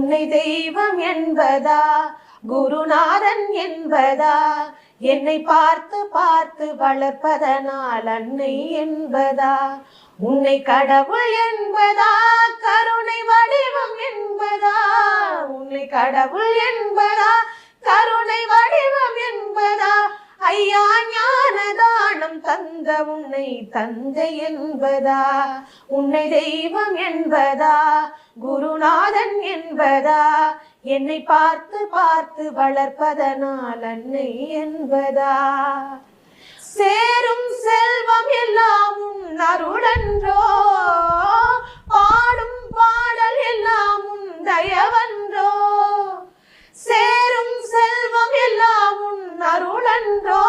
உன்னை தெய்வம் என்பதா குருநாதன் என்பதா என்னை பார்த்து பார்த்து வளர்ப்பதனால் அன்னை என்பதா உன்னை கடவுள் என்பதா கருணை வடிவம் என்பதா உன்னை கடவுள் என்பதா கருணை வடிவம் என்பதா ஐயா ஞான தானம் தந்த உன்னை தந்தை என்பதா உன்னை தெய்வம் என்பதா குருநாதன் என்பதா என்னை பார்த்து பார்த்து வளர்ப்பதனால் அன்னை என்பதா சேரும் செல்வம் எல்லாம் உன் அருளன்றோ பாடும் பாடல் எல்லாம் உன் தயவன்றோ சேரும் செல்வம் எல்லாம் உன் அருளன்றோ